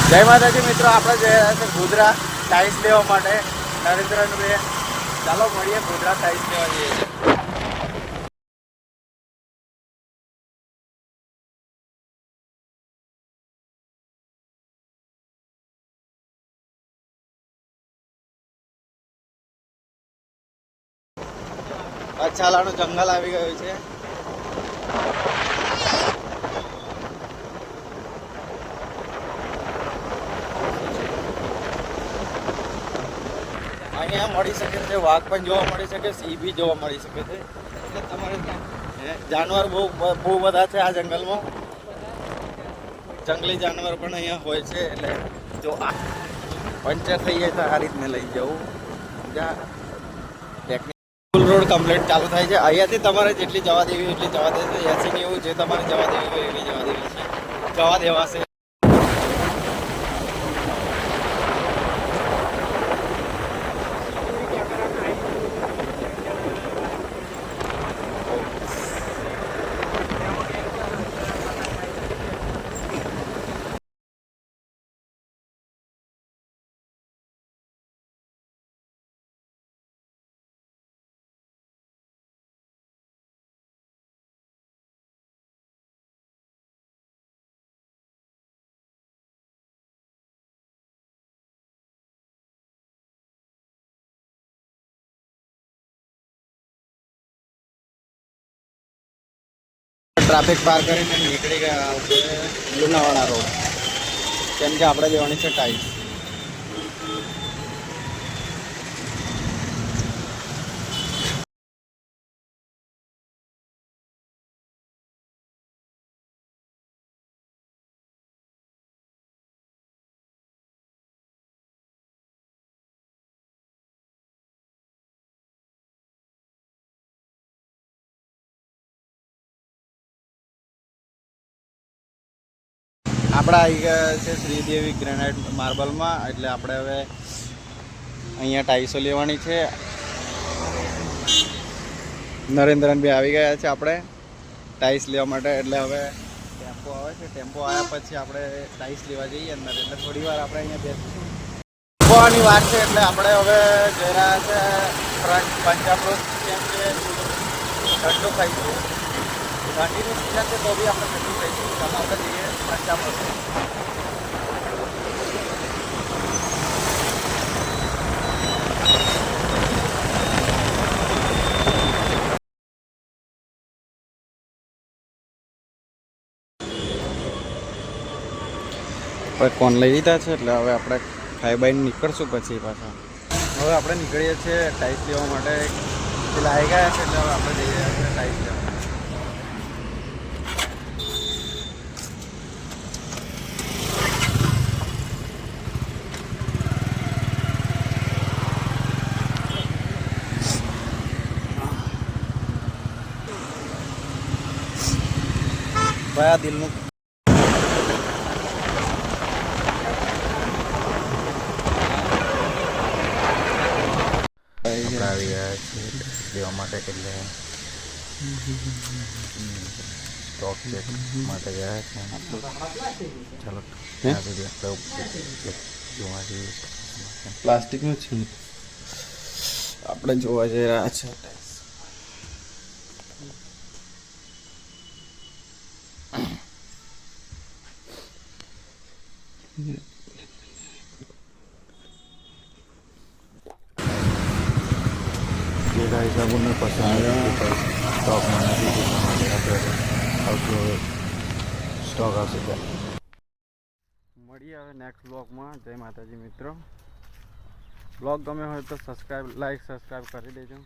જય માતાજી મિત્રો, આપણે જઈ રહ્યા છે ગોધરા ટાઈલ્સ લેવા માટે. નરેન્દ્રભાઈ, ચાલો મળીએ. ગોધરા ટાઈલ્સ લેવા જઈએ છીએ. અચ્છાલાનું જંગલ આવી ગયું છે. અહીંયા મળી શકે છે, વાઘ પણ જોવા મળી શકે, સિંહ બી જોવા મળી શકે છે. એટલે તમારે જાનવર બહુ બધા છે આ જંગલમાં. જંગલી જાનવર પણ અહીંયા હોય છે. એટલે જો પંચર થઈ જાય તો આ રીતને લઈ જવું. ફૂલ રોડ કમ્પ્લીટ ચાલુ થાય છે. અહીંયાથી તમારે જેટલી જવા દેવી એટલી જવા દેશે. 80-90 જે તમારે જવા દેવી હોય એવી જવા દેવી છે, જવા દેવાશે. ટ્રાફિક પાર કરીને નીકળી ગયા છે લુણાવાડા રોડ, કેમ કે આપણે લેવાની છે ટાઈલ્સ. આપણે આવી ગયા છે શ્રીદેવી ગ્રેનાઇટ માર્બલમાં. એટલે આપણે હવે અહીંયા ટાઈલ્સો લેવાની છે. નરેન્દ્રભાઈ આવી ગયા છે આપણે ટાઈલ્સ લેવા માટે. એટલે હવે ટેમ્પો આવે છે, ટેમ્પો આવ્યા પછી આપણે ટાઈલ્સ લેવા જઈએ અંદર. એટલે થોડી વાર આપણે અહીંયા બેસીશું. ટેમ્પોની વાત છે એટલે આપણે હવે જઈ રહ્યા છે ફ્રન્ટ પંજાબ. કેમ કે ઠંડુ ખાઈશું, ઠંડીની સિઝન છે તો બી આપણે ઠંડુ ખાઈશું. ચાલો આપણે જઈએ પંજાબ. આપણે કોણ લઈ લીધા છે એટલે હવે આપણે ખાઈ બાઈને નીકળશું પછી પાછા. હવે આપણે નીકળીએ છીએ ટાઈલ્સ લેવા માટે. પેલા આવી ગયા છે એટલે હવે આપણે જઈ રહ્યા છીએ ટાઈલ્સ લેવા. ભાઈ આ દિલનું આવી ગયા છે લેવા માટે. એટલે સ્ટોક ચેક માટે ગયા છે. ચાલો ત્યાં સુધી આપણે જોવા જઈએ. પ્લાસ્ટિકનું છે આપણે જોવા જઈ રહ્યા છે. હિસાબોને પસંદ સ્ટોકમાં નથી, સ્ટોક આવશે ત્યાં મળીએ. હવે નેક્સ્ટ બ્લોગમાં. જય માતાજી મિત્રો. બ્લોગ ગમે હોય તો સબસ્ક્રાઈબ, લાઈક, સબસ્ક્રાઈબ કરી દેજો.